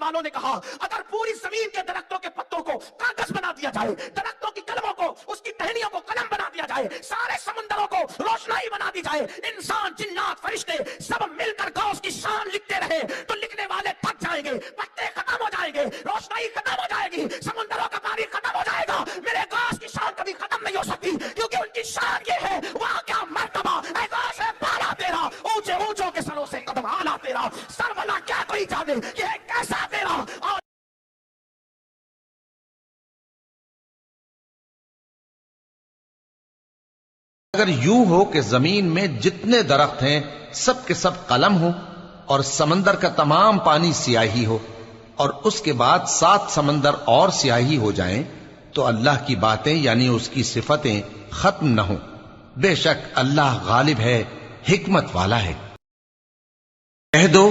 والوں نے کہا اگر پوری زمین کے درختوں کے پتوں کو کاغذ بنا دیا جائے، درختوں کی کلموں کو، اس کی ٹہنیوں کو قلم بنا دیا جائے، سارے سمندروں کو روشنائی بنا دی جائے، انسان جنات فرشتے سب مل کر غوث کی شان لکھتے رہے تو لکھنے والے تھک جائیں گے، پتے ختم ہو جائیں گے، روشنائی ختم ہو جائے گی، سمندروں کا پانی ختم ہو جائے گا، میرے غوث کی شان کبھی ختم نہیں ہو سکتی، کیونکہ ان کی شان یہ ہے وہاں کیا مرتبہ اے غوث ہے بالا تیرا، اونچے اونچوں کے سروں سے قدم آلہ تیرا، سرملا کیا کوئی جانے یہ کیسا تیرا. اور اگر یوں ہو کہ زمین میں جتنے درخت ہیں سب کے سب قلم ہو اور سمندر کا تمام پانی سیاہی ہو اور اس کے بعد 7 سمندر اور سیاہی ہو جائیں تو اللہ کی باتیں یعنی اس کی صفتیں ختم نہ ہوں. بے شک اللہ غالب ہے، حکمت والا ہے. کہہ دو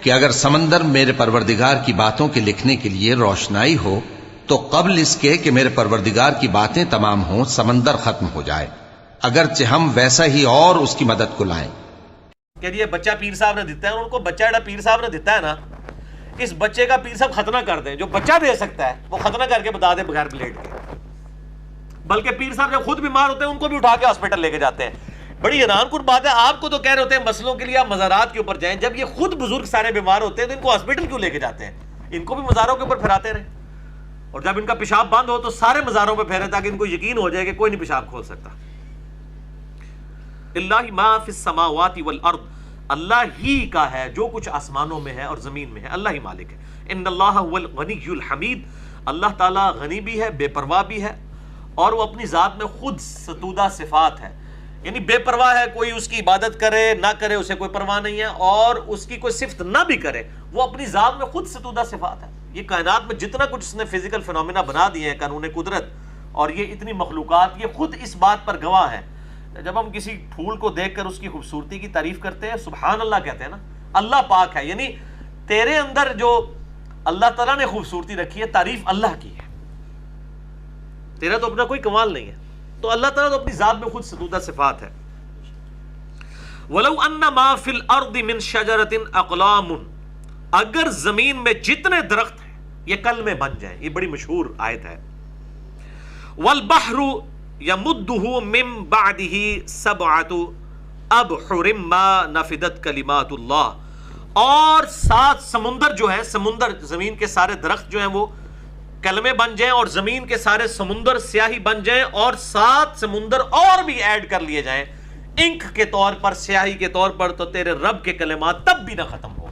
کہ اگر سمندر میرے پروردگار کی باتوں کے لکھنے کے لیے روشنائی ہو تو قبل اس کے کہ میرے پروردگار کی باتیں تمام ہوں سمندر ختم ہو جائے، اگرچہ ہم ویسا ہی اور اس کی مدد کو لائیں. کہ یہ بچہ پیر صاحب نے دیتا ہے، ان کو بچہ جڑا پیر صاحب نے دیتا ہے نا، اس بچے کا پیر صاحب ختنہ کر دیں. جو بچہ دے سکتا ہے وہ ختنہ کر کے بتا دے بغیر پلیٹ کے. بلکہ پیر صاحب جب خود بیمار ہوتے ہیں ان کو بھی اٹھا کے ہاسپٹل لے کے جاتے ہیں. بڑی حیران کن بات ہے، آپ کو تو کہہ رہے ہوتے ہیں مسئلوں کے لیے آپ مزارات کے اوپر جائیں، جب یہ خود بزرگ سارے بیمار ہوتے ہیں تو ان کو ہاسپٹل کیوں لے کے جاتے ہیں؟ ان کو بھی مزاروں کے اوپر پھراتے رہے، اور جب ان کا پیشاب بند ہو تو سارے مزاروں پہ پھیرے تاکہ ان کو یقین ہو جائے کہ کوئی نہیں پیشاب کھول سکتا. اللہ ما فی السماوات والارض، اللہ ہی کا ہے جو کچھ آسمانوں میں ہے اور زمین میں ہے، اللہ ہی مالک ہے. ان اللہ هو الغنی الحمید، اللہ تعالیٰ غنی بھی ہے، بے پرواہ بھی ہے، اور وہ اپنی ذات میں خود ستودہ صفات ہے. یعنی بے پرواہ ہے، کوئی اس کی عبادت کرے نہ کرے اسے کوئی پرواہ نہیں ہے، اور اس کی کوئی صفت نہ بھی کرے وہ اپنی ذات میں خود ستودہ صفات ہے. یہ کائنات میں جتنا کچھ اس نے فزیکل فینومینا بنا دیے ہیں، قانون قدرت اور یہ اتنی مخلوقات، یہ خود اس بات پر گواہ ہیں. جب ہم کسی پھول کو دیکھ کر اس کی خوبصورتی کی تعریف کرتے ہیں سبحان اللہ کہتے ہیں نا، اللہ پاک ہے. یعنی تیرے اندر جو اللہ تعالیٰ نے خوبصورتی رکھی ہے تعریف اللہ کی ہے، تیرا تو اپنا کوئی کمال نہیں ہے. تو اللہ تعالیٰ تو اپنی ذات میں خود ستودہ صفات ہے. وَلَوْ أَنَّ مَا فِي الْأَرْضِ مِنْ شَجَرَةٍ أَقْلَامٌ، اگر زمین میں جتنے درخت ہیں یہ کلمے بن جائیں، یہ بڑی مشہور آیت ہے. وَالْبَحْرُ يَمُدُّهُ مِن بَعْدِهِ سَبْعَةُ أَبْحُرٍ مَا نَفِدَتْ كَلِمَاتُ اللَّهِ، اور 7 سمندر جو ہیں، سمندر زمین کے سارے درخت جو ہیں وہ کلمے بن جائیں، اور زمین کے سارے سمندر سیاہی بن جائیں، اور 7 سمندر اور بھی ایڈ کر لیے جائیں انک کے طور پر، سیاہی کے طور پر، تو تیرے رب کے کلمات تب بھی نہ ختم ہو.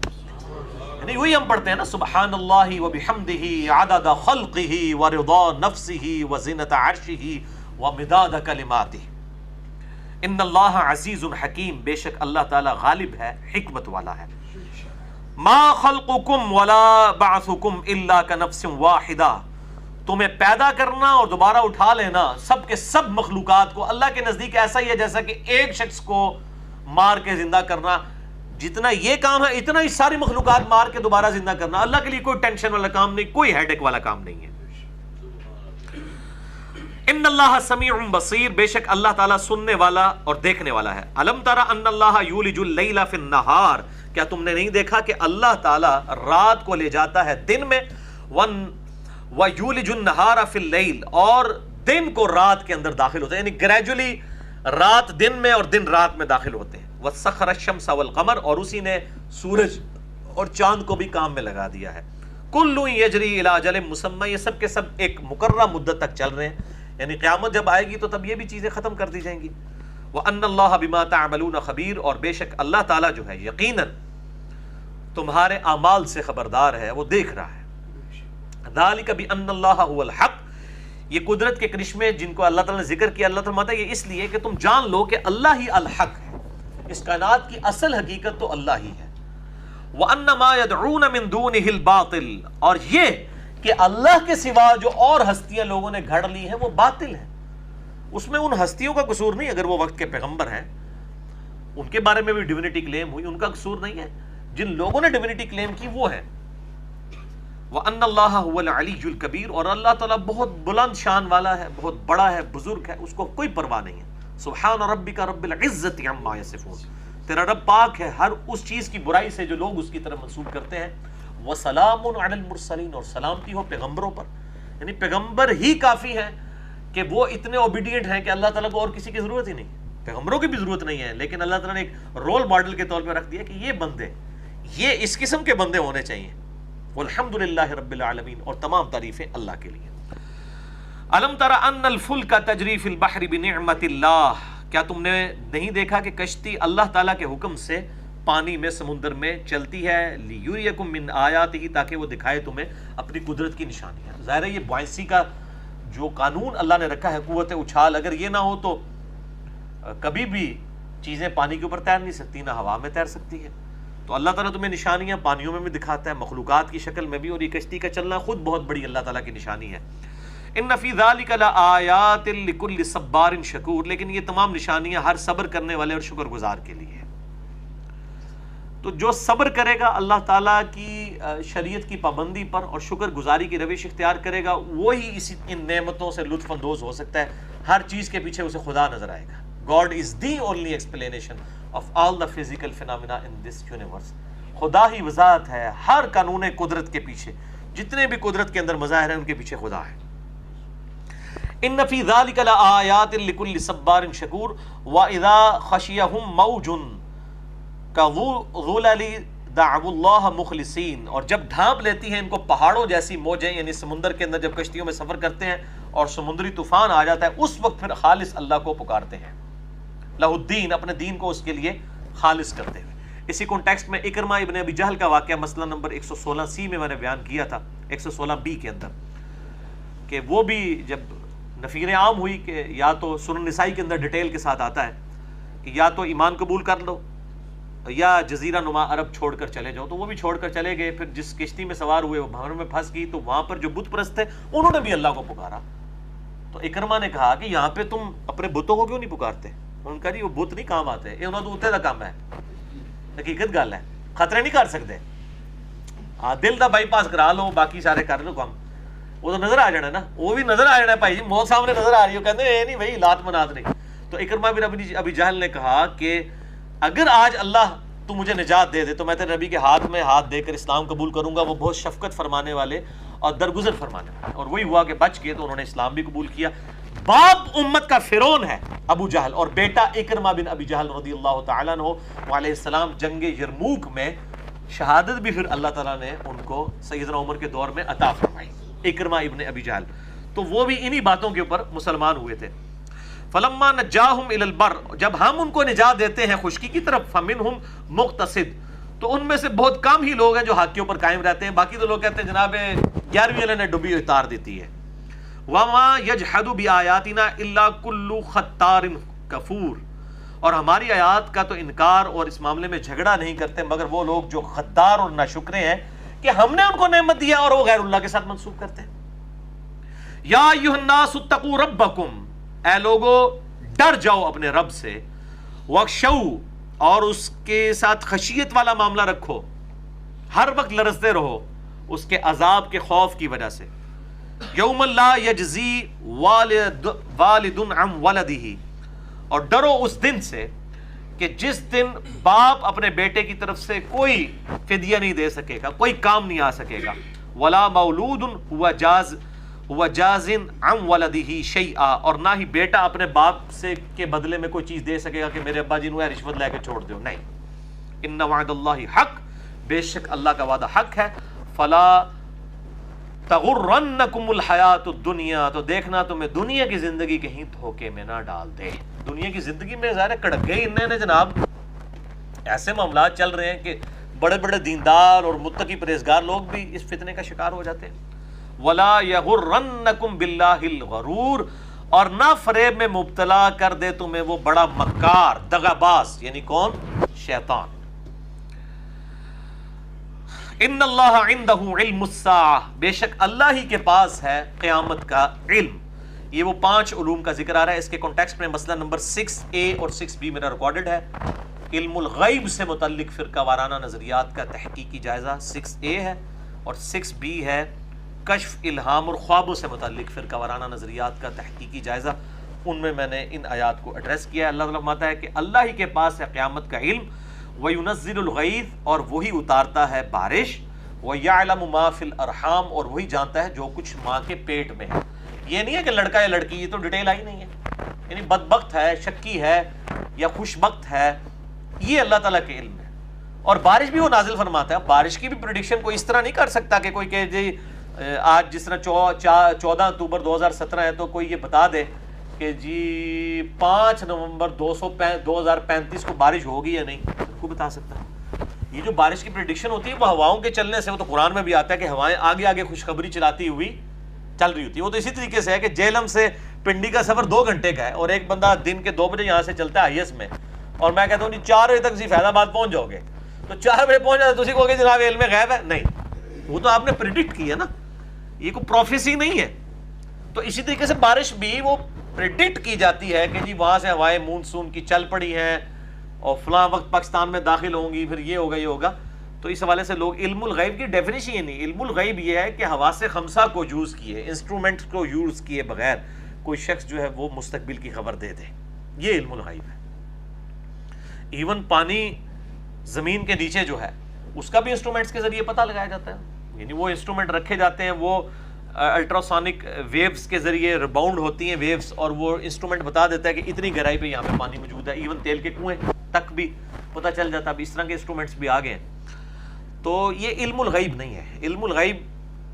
یعنی وہی ہم پڑھتے ہیں نا، سبحان اللہ وبحمدہ عدد خلقہ ورضا نفسہ وزنۃ عرشہ ومداد کلماتہ. ان اللہ عزیز حکیم، بے شک اللہ تعالی غالب ہے، حکمت والا ہے. ما خلقکم ولا بعثکم الا کنفس واحدہ، تمہیں پیدا کرنا اور دوبارہ اٹھا لینا سب کے سب مخلوقات کو اللہ کے نزدیک ایسا ہی ہے جیسا کہ ایک شخص کو مار کے زندہ کرنا جتنا یہ کام ہے، اتنا ہی ساری مخلوقات مار کے دوبارہ زندہ کرنا. اللہ کے لیے کوئی ٹینشن والا کام نہیں، کوئی ہیڈ ایک والا کام نہیں ہے. ان اللہ سمیع بصیر، بے شک اللہ تعالیٰ سننے والا اور دیکھنے والا ہے. الم تر ان اللہ یولج اللیل فی النہار، کیا تم نے نہیں دیکھا کہ اللہ تعالیٰ رات کو لے جاتا ہے دن میں، وَيُولِجُ النَّهَارَ فِي اللَّيْلِ، اور دن کو رات کے اندر داخل ہوتا ہے، یعنی گریجولی رات دن میں اور دن رات میں داخل ہوتے ہیں. وَسَخَّرَ الشَّمْسَ وَالْقَمَرَ، اور اسی نے سورج اور چاند کو بھی کام میں لگا دیا ہے. كُلٌّ يَجْرِي إِلَىٰ أَجَلٍ مُّسَمًّى، یہ سب کے سب ایک مقررہ مدت تک چل رہے ہیں، یعنی قیامت جب آئے گی تو تب یہ بھی چیزیں ختم کر دی جائیں گی. وَأَنَّ اللَّهَ بِمَا تَعْمَلُونَ خَبِيرٌ، اور بے شک اللہ تعالیٰ جو ہے یقیناً تمہارے اعمال سے خبردار ہے، وہ دیکھ رہا ہے. ذَلِكَ بِأَنَّ اللَّهَ هُوَ الْحَقُّ، یہ قدرت کے کرشمے جن کو اللہ تعالیٰ نے ذکر کیا، اللہ تعالیٰ یہ اس لیے کہ تم جان لو کہ اللہ ہی الحق ہے، اس کائنات کی اصل حقیقت تو اللہ ہی ہے. وَأَنَّ مَا يَدْعُونَ مِن دُونِهِ الْبَاطِلُ، اور یہ کہ اللہ کے سوا جو اور ہستیاں لوگوں نے گھڑ لی ہیں وہ باطل ہیں. اس میں ان ہستیوں کا قصور نہیں، اگر وہ وقت کے پیغمبر ہیں ان کے بارے میں بھی ڈیوینٹی کلیم ہوئی، ان کا قصور نہیں ہے. جن لوگوں نے ڈیوینٹی کلیم کی وہ ہے. وَأَنَّ اللَّهَ هُوَ الْعَلِيُّ الْكَبِيرُ، اور اللہ تعالیٰ بہت بلند شان والا ہے، بہت بڑا ہے، بزرگ ہے، اس کو کوئی پرواہ نہیں ہے. سبحان ربک رب العزت عما یصفون، تیرا رب پاک ہے ہر اس چیز کی برائی سے جو لوگ اس کی طرف منسوب کرتے ہیں. وسلام علی المرسلین، اور سلامتی ہو پیغمبروں پر. یعنی پیغمبر ہی کافی ہیں کہ وہ اتنے اوبیڈینٹ ہیں کہ اللہ تعالیٰ کو اور کسی کی ضرورت ہی نہیں. پیغمبروں کی بھی ضرورت نہیں ہے، لیکن اللہ تعالیٰ نے ایک رول ماڈل کے طور پہ رکھ دیا کہ یہ بندے، یہ اس قسم کے بندے ہونے چاہیے. والحمدللہ رب العالمین، اور تمام تعریفیں اللہ کے لیے. الم تر ان الفلک تجری فی البحر بنعمت اللہ، کیا تم نے نہیں دیکھا کہ کشتی اللہ تعالیٰ کے حکم سے پانی میں، سمندر میں چلتی ہے. لیوریکم من آیاتہ، تاکہ وہ دکھائے تمہیں اپنی قدرت کی نشانیاں. ظاہر ہے یہ بوائنسی کا جو قانون اللہ نے رکھا ہے، قوت اچھال، اگر یہ نہ ہو تو کبھی بھی چیزیں پانی کے اوپر تیر نہیں سکتی، نہ ہوا میں تیر سکتی ہے. تو اللہ تعالیٰ تمہیں نشانیاں پانیوں میں بھی دکھاتا ہے، مخلوقات کی شکل میں بھی، اور یہ کشتی کا چلنا خود بہت بڑی اللہ تعالیٰ کی نشانی ہے. ان فی ذلک لآیات لکل صبار شکور، لیکن یہ تمام نشانیاں ہر صبر کرنے والے اور شکر گزار کے لیے ہیں. تو جو صبر کرے گا اللہ تعالیٰ کی شریعت کی پابندی پر اور شکر گزاری کی روش اختیار کرے گا، وہی ان نعمتوں سے لطف اندوز ہو سکتا ہے. ہر چیز کے پیچھے اسے خدا نظر آئے گا. God is the only explanation of all the physical phenomena in this universe. خدا ہی وضاحت ہے ہر قانون قدرت کے پیچھے. جتنے بھی قدرت کے اندر مظاہر ہیں ان کے پیچھے خدا ہے. ان فی ذلک لآیات لکل صبار شکور واذا خشیہم موج کظلل دعوا اللہ مخلصین، اور جب ڈھانپ لیتی ہیں ان کو پہاڑوں جیسی موجیں، یعنی سمندر کے اندر جب کشتیوں میں سفر کرتے ہیں اور سمندری طوفان آ جاتا ہے، اس وقت پھر خالص اللہ کو پکارتے ہیں. لہ الدین، اپنے دین کو اس کے لیے خالص کرتے ہوئے. اسی کانٹیکسٹ میں اکرمہ ابن ابی جہل کا واقعہ مسئلہ نمبر 116 میں میں نے بیان کیا تھا، 116 کے اندر، کہ وہ بھی جب نفیر عام ہوئی کہ یا تو سنن نسائی کے اندر ڈیٹیل کے ساتھ آتا ہے کہ یا تو ایمان قبول کر لو یا جزیرہ نما عرب چھوڑ کر چلے جاؤ، تو وہ بھی چھوڑ کر چلے گئے. پھر جس کشتی میں سوار ہوئے وہ بھنور میں پھنس گئی، تو وہاں پر جو بت پرست تھے انہوں نے بھی اللہ کو پکارا. تو اکرمہ نے کہا کہ یہاں پہ تم اپنے بتوں کو کیوں نہیں پکارتے؟ ان کا جی وہ بت نہیں کام آتے، یہ انہوں تو اتنے دا کام ہے. حقیقت گل ہے، خطرے نہیں کر سکتے. دل دا بائی پاس کرا لو، باقی سارے کر لو کام، وہ تو نظر آ جانا نا، وہ بھی نظر آ جانا ہے بھائی جی، موت سامنے نظر آ رہی ہو، کہتے ہیں نہیں بھائی لات منات نہیں. تو اکرمہ بن ابی جہل نے کہا کہ اگر آج اللہ تو مجھے نجات دے دے تو میں تیرے نبی کے ہاتھ میں ہاتھ دے کر اسلام قبول کروں گا. وہ بہت شفقت فرمانے والے اور درگزر فرمانے والے، اور وہی ہوا کہ بچ گئے تو انہوں نے اسلام بھی قبول کیا. باپ امت کا فرعون ہے ابو جہل، اور بیٹا اکرمہ بن ابی جہل رضی اللہ تعالیٰ عنہ علیہ السلام جنگ یرموک میں شہادت بھی پھر اللہ تعالیٰ نے ان کو سیدنا عمر کے دور میں عطا فرمائی. اکرمہ ابن ابی جہل تو وہ بھی انہی باتوں کے اوپر مسلمان ہوئے تھے. فلما نجاہم الی البر، جب ہم ان کو نجات دیتے ہیں خشکی کی طرف، فمنہم مقتصد، تو ان میں سے بہت کم ہی لوگ ہیں جو حق کے اوپر قائم رہتے ہیں. باقی تو لوگ کہتے ہیں جناب 11ویں والے نے ڈبی اتار دیتی ہے. وما یجحد بآیاتنا الا کل ختار کفور، اور ہماری آیات کا تو انکار اور اس معاملے میں جھگڑا نہیں کرتے مگر وہ لوگ جو غدار اور ناشکرے ہیں کہ ہم نے ان کو نعمت دیا اور وہ غیر اللہ کے ساتھ منسوب کرتے ہیں. یا ایھا الناس اتقوا ربکم، اے لوگو ڈر جاؤ اپنے رب سے، وخشو، اور اس کے ساتھ خشیت والا معاملہ رکھو، ہر وقت لرزتے رہو اس کے عذاب کے خوف کی وجہ سے. یوم لا یجزی والد عن ولدہ، اور ڈرو اس دن سے کہ جس دن باپ اپنے بیٹے کی طرف سے کوئی فدیہ نہیں دے سکے گا، کوئی کام نہیں آ سکے گا. ولا مولود هو جاز عن ولدہ شیئا، اور نہ ہی بیٹا اپنے باپ سے کے بدلے میں کوئی چیز دے سکے گا کہ میرے ابا جی نے رشوت لے کے چھوڑ دیو، نہیں. ان وعد اللہ حق، بے شک اللہ کا وعدہ حق ہے. فلا تغرنکم الحیات الدنیا، تو دیکھنا تمہیں دنیا کی زندگی کہیں دھوکے میں نہ ڈال دے. دنیا کی زندگی میں ظاہر کڑک گئے انہیں نے جناب، ایسے معاملات چل رہے ہیں کہ بڑے بڑے دیندار اور متقی پرہیزگار لوگ بھی اس فتنے کا شکار ہو جاتے ہیں. ولا یغرنکم باللہ الغرور، اور نہ فریب میں مبتلا کر دے تمہیں وہ بڑا مکار دغاباز، یعنی کون؟ شیطان. ان اللہ عندہ علم الساعہ، بے شک اللہ ہی کے پاس ہے قیامت کا علم. یہ وہ 5 علوم کا ذکر آ رہا ہے. اس کے کانٹیکسٹ میں مسئلہ نمبر 6A اور 6B میرا ریکارڈڈ ہے. علم الغیب سے متعلق فرقہ وارانہ نظریات کا تحقیقی جائزہ 6A ہے، اور 6B ہے کشف الہام اور خوابوں سے متعلق فرقہ وارانہ نظریات کا تحقیقی جائزہ. ان میں نے ان آیات کو ایڈریس کیا ہے. اللہ تعالیٰ فرماتا ہے کہ اللہ ہی کے پاس ہے قیامت کا علم. وَيُنَزِّلُ الْغَيْثَ، اور وہی اتارتا ہے بارش. وَيَعْلَمُ مَا فِي الْأَرْحَامِ، اور وہی جانتا ہے جو کچھ ماں کے پیٹ میں ہے. یہ نہیں ہے کہ لڑکا یا لڑکی، یہ تو ڈیٹیل آئی نہیں ہے. یعنی بدبخت ہے، شکی ہے یا خوش بخت ہے، یہ اللہ تعالیٰ کے علم ہے. اور بارش بھی وہ نازل فرماتا ہے. بارش کی بھی پریڈکشن کوئی اس طرح نہیں کر سکتا کہ کوئی کہ جی آج جس طرح 14 اکتوبر 2017 ہے تو کوئی یہ بتا دے کہ جی 5 نومبر 2035 کو بارش ہوگی یا نہیں. کوئی بتا سکتا ہے؟ یہ جو بارش کی پریڈکشن ہوتی ہے وہ ہواؤں کے چلنے سے، وہ تو قرآن میں بھی آتا ہے کہ ہوائیں آگے آگے خوشخبری چلاتی ہوئی چل رہی ہوتی ہے. وہ تو اسی طریقے سے ہے کہ جہلم سے پنڈی کا سفر 2 گھنٹے کا ہے، اور ایک بندہ دن کے 2 بجے یہاں سے چلتا ہے آئی ایس میں، اور میں کہتا ہوں 4 بجے تک فیض آباد پہنچ جاؤ گے، تو 4 بجے پہنچ جاتے تو اسی کو کہ جناب علم غیب ہے. نہیں، وہ تو آپ نے پریڈکٹ کی ہے نا، یہ کوئی پروفیسی نہیں ہے. تو اسی طریقے سے بارش بھی وہ پریڈکٹ کی جاتی ہے کہ جی وہاں سے ہوائیں مونسون کی چل پڑی ہیں اور فلاں وقت پاکستان میں داخل ہوں گی، پھر یہ ہوگا یہ ہوگا. تو اس حوالے سے لوگ علم الغیب کی ڈیفینیشن یہ نہیں. علم الغیب یہ ہے کہ حواس خمسہ کو یوز کیے، انسٹرومنٹ کو یوز کیے بغیر کوئی شخص جو ہے وہ مستقبل کی خبر دے دے، یہ علم الغیب ہے. ایون پانی زمین کے نیچے جو ہے اس کا بھی انسٹرومنٹس کے ذریعے پتہ لگایا جاتا ہے. یعنی وہ انسٹرومنٹ رکھے جاتے ہیں، وہ الٹراسونک ویوز کے ذریعے ریباؤنڈ ہوتی ہیں ویوز، اور وہ انسٹرومنٹ بتا دیتا ہے کہ اتنی گہرائی پہ یہاں پہ پانی موجود ہے. ایون تیل کے کنویں تک بھی پتہ چل جاتا ہے. اب اس طرح کے انسٹرومنٹس بھی آ گئے ہیں. تو یہ علم الغیب نہیں ہے. علم الغیب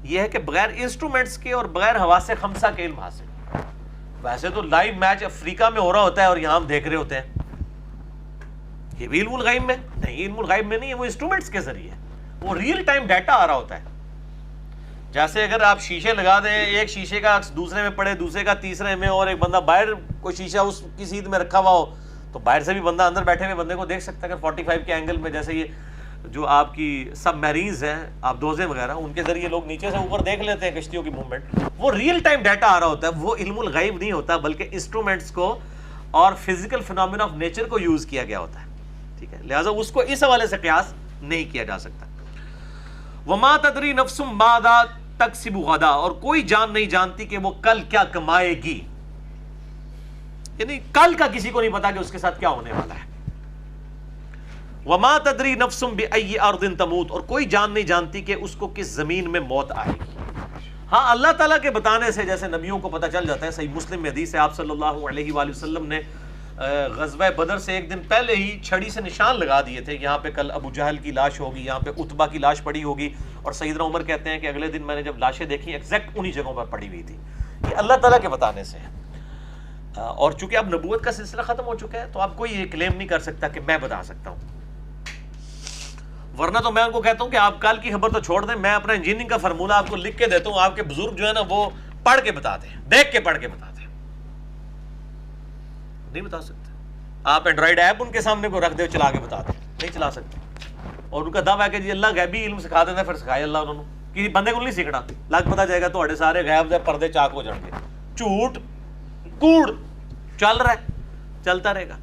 یہ ہے کہ بغیر انسٹرومنٹس کے اور بغیر حواس خمسہ کے علم حاصل. ویسے تو لائیو میچ افریقہ میں ہو رہا ہوتا ہے اور یہاں ہم دیکھ رہے ہوتے ہیں، یہ بھی علم الغیب میں نہیں. علم الغیب میں نہیں ہے، وہ انسٹرومنٹس کے ذریعے وہ ریئل ٹائم ڈیٹا آ رہا ہوتا ہے. جیسے اگر آپ شیشے لگا دیں، ایک شیشے کا دوسرے میں پڑے، دوسرے کا تیسرے میں، اور ایک بندہ باہر کوئی شیشہ اس کی سیدھ میں رکھا ہوا ہو، تو باہر سے بھی بندہ اندر بیٹھے ہوئے بندے کو دیکھ سکتا ہے. اگر 45 کے اینگل میں، جیسے یہ جو آپ کی سب میرینز ہیں، آپ دوزے وغیرہ، ان کے ذریعے لوگ نیچے سے اوپر دیکھ لیتے ہیں کشتیوں کی موومنٹ، وہ ریئل ٹائم ڈیٹا آ رہا ہوتا ہے. وہ علم الغیب نہیں ہوتا، بلکہ انسٹرومنٹس کو اور فزیکل فینومینا آف نیچر کو یوز کیا گیا ہوتا ہے. ٹھیک ہے، لہٰذا اس کو اس حوالے سے قیاس نہیں کیا جا سکتا. وما تدری نفس ماذا تکسب غدا، اور کوئی جان نہیں جانتی کہ وہ کل کیا کمائے گی. یعنی کل کا کسی کو نہیں پتا کہ اس کے ساتھ کیا ہونے والا ہے. وما تدری نفس بأی ارض تموت، اور کوئی جان نہیں جانتی کہ اس کو کس زمین میں موت آئے گی. ہاں اللہ تعالیٰ کے بتانے سے جیسے نبیوں کو پتہ چل جاتا ہے. صحیح مسلم میں حدیث ہے، آپ صلی اللہ علیہ وآلہ وسلم نے غزوہ بدر سے ایک دن پہلے ہی چھڑی سے نشان لگا دیے تھے. یہاں پہ کل ابو جہل کی لاش ہوگی، یہاں پہ عتبہ کی لاش پڑی ہوگی. اور سیدنا عمر کہتے ہیں کہ اگلے دن میں نے جب لاشیں دیکھی ایگزیکٹ انہی جگہوں پر پڑی ہوئی تھی. یہ اللہ تعالیٰ کے بتانے سے ہے. اور چونکہ اب نبوت کا سلسلہ ختم ہو چکا ہے تو اب کوئی یہ کلیم نہیں کر سکتا کہ میں بتا سکتا ہوں. ورنہ تو میں ان کو کہتا ہوں کہ آپ کل کی خبر تو چھوڑ دیں، میں اپنا انجینئرنگ کا فارمولہ آپ کو لکھ کے دیتا ہوں، آپ کے بزرگ جو ہے نا وہ پڑھ کے بتا دیں، دیکھ کے پڑھ کے بتا دیں. نہیں بتا سکتے. آپ اینڈرائڈ ایپ ان کے سامنے کو رکھ دے چلا کے بتا دیں، نہیں چلا سکتے. اور ان کا دعویٰ ہے کہ جی اللہ غیبی علم سکھا دیتا ہے، پھر سکھائے اللہ انہوں نے. کسی بندے کو نہیں سیکھنا، لگ پتا جائے گا تو سارے غیب دے پردے چاک ہو جائیں گے. جھوٹ کوڑ چل رہا ہے، چلتا رہے گا.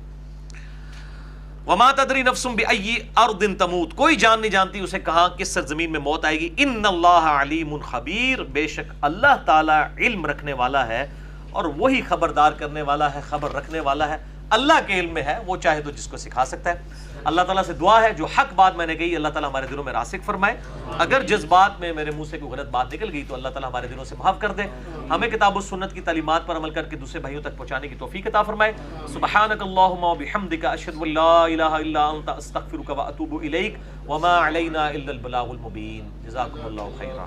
وما تدری نفس بأی ارض تموت، کوئی جان نہیں جانتی اسے کہاں کس سرزمین میں موت آئے گی. ان اللہ علیم خبیر، بے شک اللہ تعالی علم رکھنے والا ہے اور وہی خبردار کرنے والا ہے، خبر رکھنے والا ہے. اللہ کے علم میں ہے، وہ چاہے تو جس کو سکھا سکتا ہے. اللہ تعالیٰ سے دعا ہے جو حق بات میں نے کہی اللہ تعالیٰ ہمارے دلوں میں راسخ فرمائے. اگر جس بات میں میرے منہ سے کوئی غلط بات نکل گئی تو اللہ تعالیٰ ہمارے دلوں سے معاف کر دے. ہمیں کتاب و سنت کی تعلیمات پر عمل کر کے دوسرے بھائیوں تک پہنچانے کی توفیق عطا فرمائے. سبحانک اللہم و بحمدک، اشہد ان لا الہ الا انت، استغفرک و اتوب الیک، وما علینا الا البلاغ المبین. جزاکم اللہ خیرا.